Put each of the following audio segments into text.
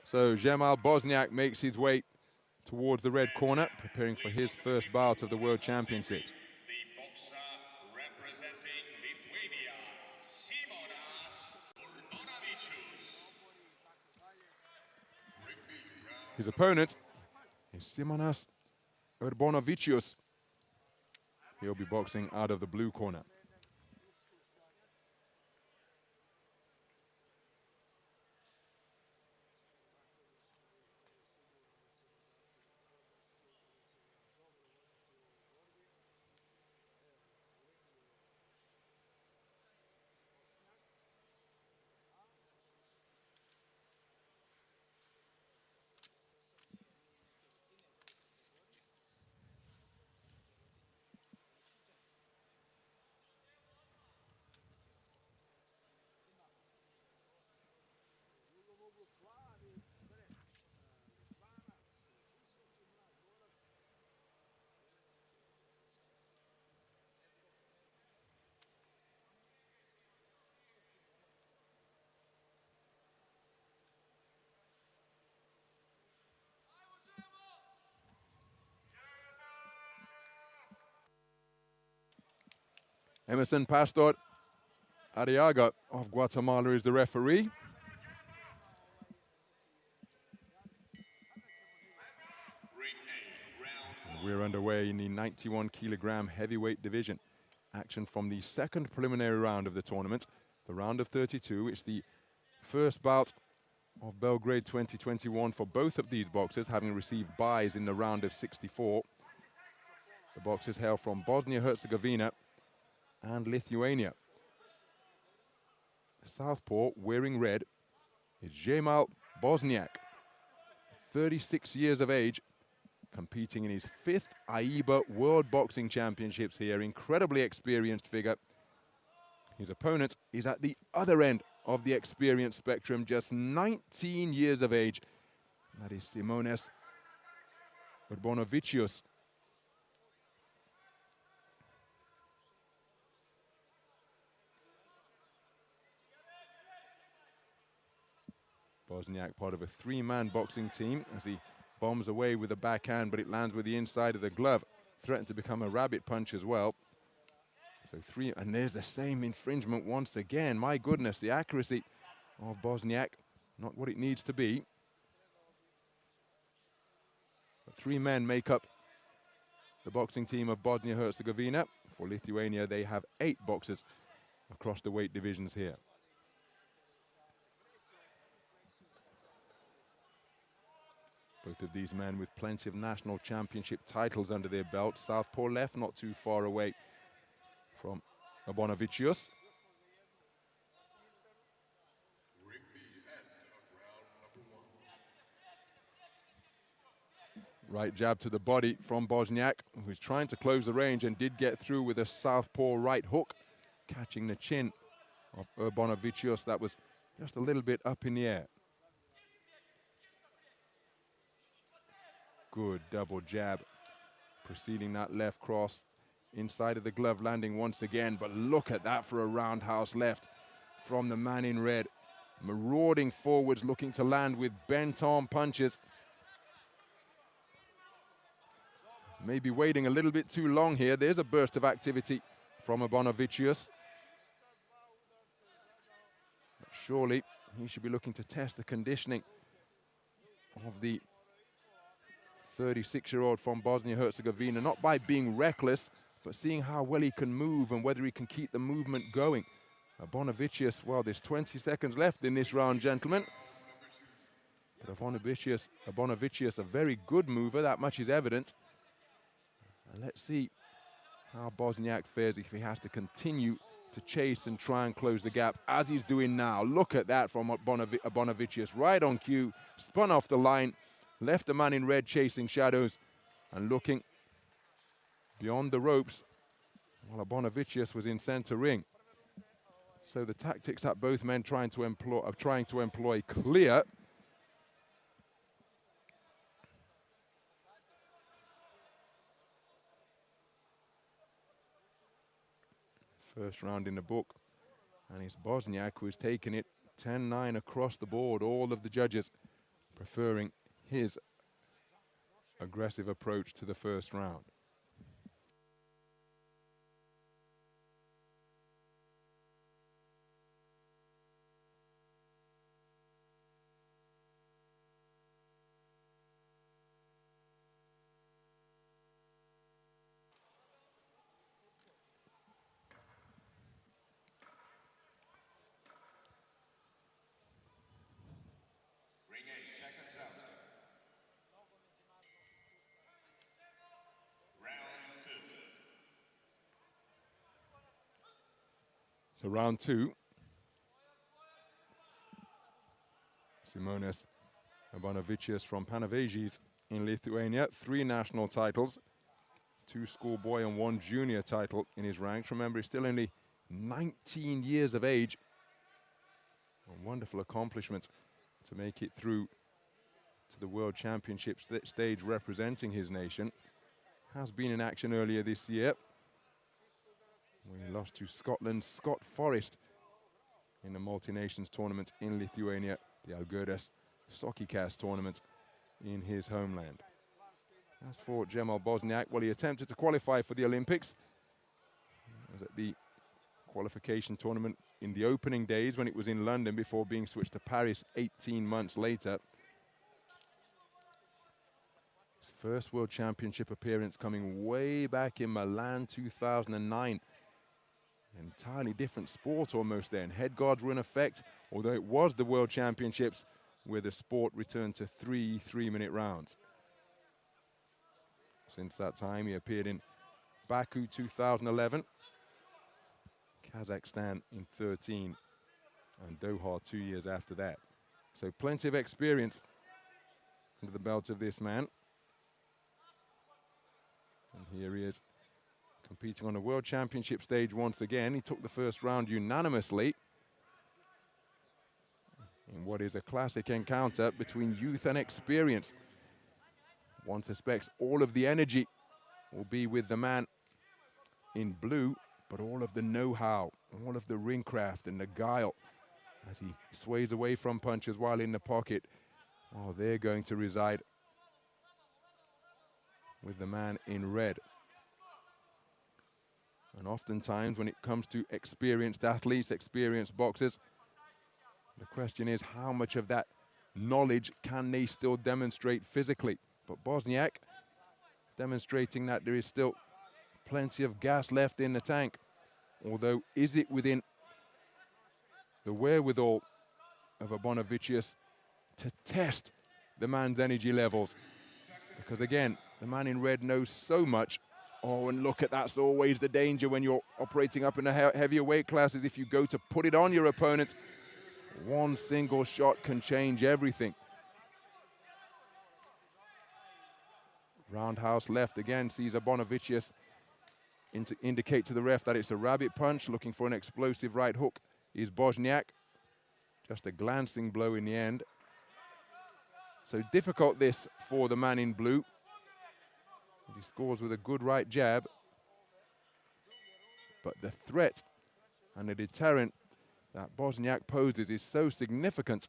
So Dzemal BOSNJAK makes his way towards the red corner, preparing for his first bout of the World Championships. The boxer representing Lithuania, Simonas URBONAVICIUS. His opponent is Simonas URBONAVICIUS. He'll be boxing out of the blue corner. Emerson Pastor Arriaga of Guatemala is the referee. We're underway in the 91 kilogram heavyweight division. Action from the second preliminary round of the tournament, the round of 32. It's the first bout of Belgrade 2021 for both of these boxers, having received byes in the round of 64. The boxers hail from Bosnia-Herzegovina and Lithuania. The southpaw wearing red is Dzemal BOSNJAK, 36 years of age, competing in his 5th AIBA World Boxing Championships here. Incredibly experienced figure. His opponent is at the other end of the experience spectrum, just 19 years of age. That is Simonas URBONAVICIUS. BOSNJAK, part of a 3-man boxing team, as he bombs away with a backhand, but it lands with the inside of the glove. Threatened to become a rabbit punch as well. So 3, and there's the same infringement once again. My goodness, the accuracy of BOSNJAK, not what it needs to be. But 3 men make up the boxing team of Bosnia-Herzegovina. For Lithuania, they have 8 boxers across the weight divisions here. Both of these men with plenty of national championship titles under their belt. Southpaw left, not too far away from URBONAVICIUS. Right jab to the body from BOSNJAK, who's trying to close the range and did get through with a southpaw right hook, catching the chin of URBONAVICIUS. That was just a little bit up in the air. Good double jab, preceding that left cross inside of the glove, landing once again. But look at that for a roundhouse left from the man in red. Marauding forwards, looking to land with bent-arm punches. Maybe waiting a little bit too long here. There's a burst of activity from URBONAVICIUS. But surely he should be looking to test the conditioning of the 36-year-old from Bosnia-Herzegovina, not by being reckless, but seeing how well he can move and whether he can keep the movement going. URBONAVICIUS, well, there's 20 seconds left in this round, gentlemen. But URBONAVICIUS, a very good mover, that much is evident. And let's see how BOSNJAK fares if he has to continue to chase and try and close the gap, as he's doing now. Look at that from URBONAVICIUS, right on cue, spun off the line, left the man in red chasing shadows and looking beyond the ropes while URBONAVICIUS was in center ring. So the tactics that both men are trying to employ clear. First round in the book, and it's BOSNJAK who's taken it 10-9 across the board. All of the judges preferring his aggressive approach to the first round. Ring 8 seconds out. Round 2. So round 2. Simonas URBONAVICIUS from Panevėžys in Lithuania, 3 national titles, 2 schoolboy and 1 junior title in his ranks. Remember, he's still only 19 years of age. A wonderful accomplishment to make it through to the World Championship stage representing his nation. Has been in action earlier this year when he lost to Scotland's Scott Forrest in the multi-nations tournament in Lithuania, the Algirdas Sokikas tournament in his homeland. As for Dzemal BOSNJAK, well, he attempted to qualify for the Olympics. He was at the qualification tournament in the opening days when it was in London before being switched to Paris 18 months later. His first World Championship appearance coming way back in Milan 2009. An entirely different sport almost then. Head guards were in effect, although it was the World Championships where the sport returned to 3 3-minute rounds. Since that time, he appeared in Baku 2011, Kazakhstan in 13, and Doha 2 years after that. So plenty of experience under the belt of this man. And here he is, competing on a World Championship stage once again. He took the first round unanimously in what is a classic encounter between youth and experience. One suspects all of the energy will be with the man in blue, but all of the know-how, all of the ring craft and the guile as he sways away from punches while in the pocket, oh, they're going to reside with the man in red. And oftentimes when it comes to experienced athletes, experienced boxers, the question is how much of that knowledge can they still demonstrate physically? But BOSNJAK demonstrating that there is still plenty of gas left in the tank. Although, is it within the wherewithal of URBONAVICIUS to test the man's energy levels? Because again, the man in red knows so much. Oh, and look at that's always the danger when you're operating up in the heavier weight classes. If you go to put it on your opponent, one single shot can change everything. Roundhouse left again sees URBONAVICIUS indicate to the ref that it's a rabbit punch. Looking for an explosive right hook is BOSNJAK. Just a glancing blow in the end. So difficult this for the man in blue. He scores with a good right jab. But the threat and the deterrent that BOSNJAK poses is so significant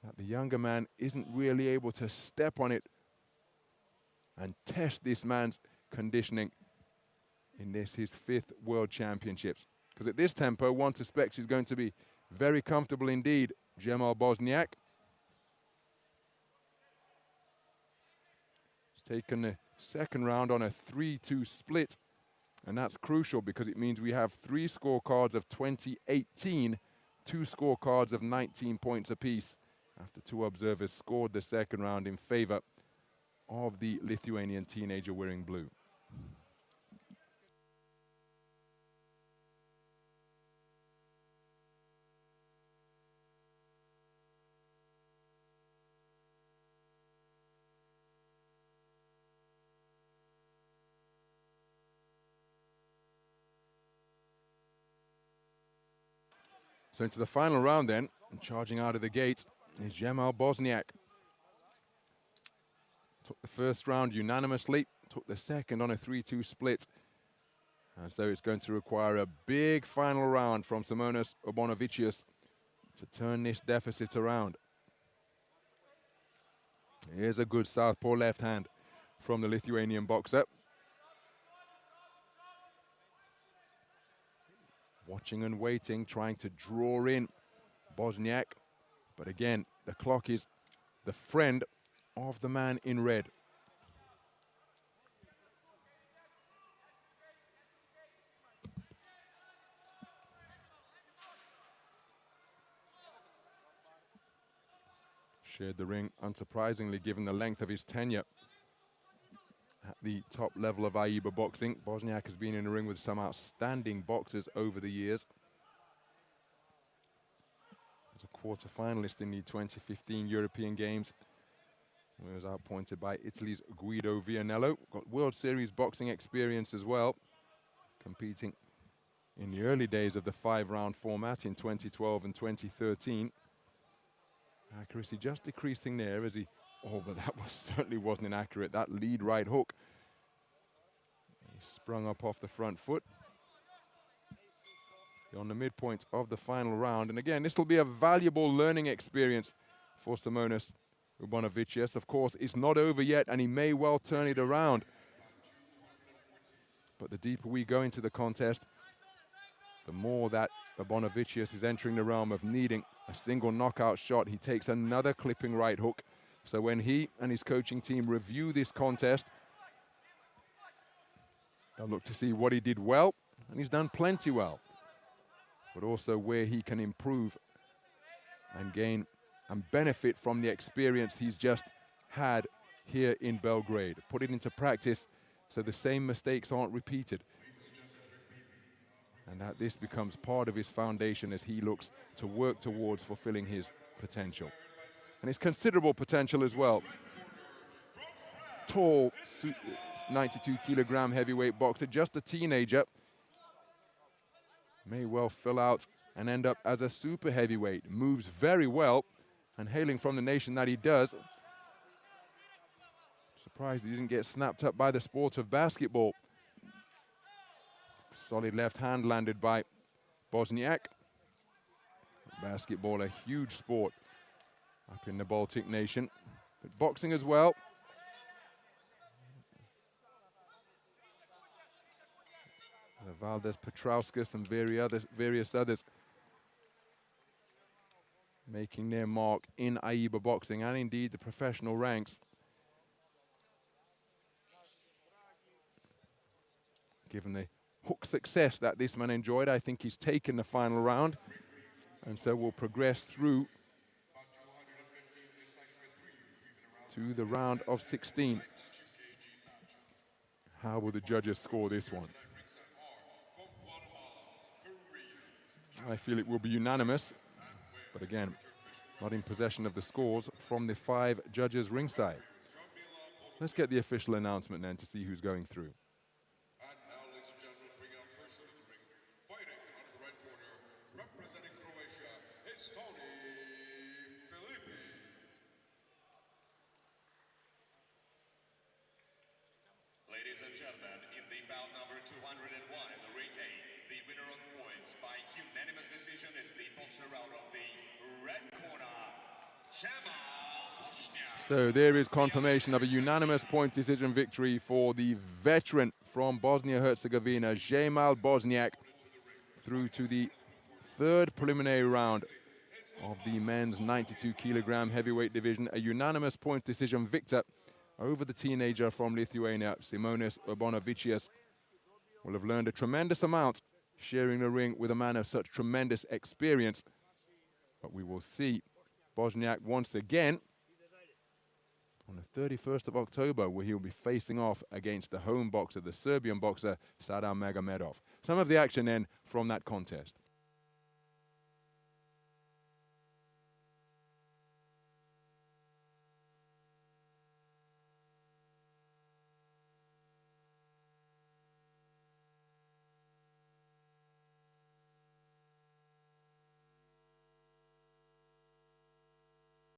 that the younger man isn't really able to step on it and test this man's conditioning in this, his 5th World Championships. Because at this tempo, one suspects he's going to be very comfortable indeed, Dzemal BOSNJAK. He's taken the second round on a 3-2 split, and that's crucial because it means we have 3 scorecards of 20-18, 2 scorecards of 19 points apiece after 2 observers scored the second round in favor of the Lithuanian teenager wearing blue. So into the final round then, and charging out of the gate is Dzemal BOSNJAK. Took the first round unanimously, took the second on a 3-2 split. And so it's going to require a big final round from Simonas URBONAVICIUS to turn this deficit around. Here's a good southpaw left hand from the Lithuanian boxer. Watching and waiting, trying to draw in BOSNJAK. But again, the clock is the friend of the man in red. Shared the ring, unsurprisingly, given the length of his tenure at the top level of AIBA boxing. BOSNJAK has been in the ring with some outstanding boxers over the years. As a quarter-finalist in the 2015 European Games, he was outpointed by Italy's Guido Vianello. Got World Series boxing experience as well, competing in the early days of the 5-round format in 2012 and 2013. Accuracy just decreasing there as he, oh, but that certainly wasn't inaccurate. That lead right hook. He sprung up off the front foot. On the midpoint of the final round. And again, this will be a valuable learning experience for Simonas URBONAVICIUS. Of course, it's not over yet, and he may well turn it around. But the deeper we go into the contest, the more that URBONAVICIUS is entering the realm of needing a single knockout shot. He takes another clipping right hook. So when he and his coaching team review this contest, they'll look to see what he did well, and he's done plenty well, but also where he can improve and gain and benefit from the experience he's just had here in Belgrade. Put it into practice so the same mistakes aren't repeated, and that this becomes part of his foundation as he looks to work towards fulfilling his potential. And his considerable potential as well. Tall, 92-kilogram heavyweight boxer, just a teenager. May well fill out and end up as a super heavyweight. Moves very well, and hailing from the nation that he does, surprised he didn't get snapped up by the sport of basketball. Solid left hand landed by BOSNJAK. Basketball, a huge sport up in the Baltic nation, but boxing as well. Valdez Petrauskas and various others making their mark in AIBA boxing and indeed the professional ranks. Given the hook success that this man enjoyed, I think he's taken the final round, and so will progress through to the round of 16. How will the judges score this one? I feel it will be unanimous, but again, not in possession of the scores from the 5 judges ringside. Let's get the official announcement then to see who's going through. And now, ladies and gentlemen, bring out first to the ring, fighting out of the red corner, representing Croatia, it's Tony Filipi. Ladies and gentlemen, in the bout number 201 in the ring A, the winner on points by unanimous decision is the boxer out of the red corner, Dzemal. So there is confirmation of a unanimous point decision victory for the veteran from Bosnia-Herzegovina, Dzemal BOSNJAK, through to the 3rd preliminary round of the men's 92-kilogram heavyweight division. A unanimous point decision victor over the teenager from Lithuania, Simonas URBONAVICIUS. Will have learned a tremendous amount sharing the ring with a man of such tremendous experience. But we will see BOSNJAK once again on the 31st of October, where he'll be facing off against the home boxer, the Serbian boxer, Sadam Magomedov. Some of the action then from that contest.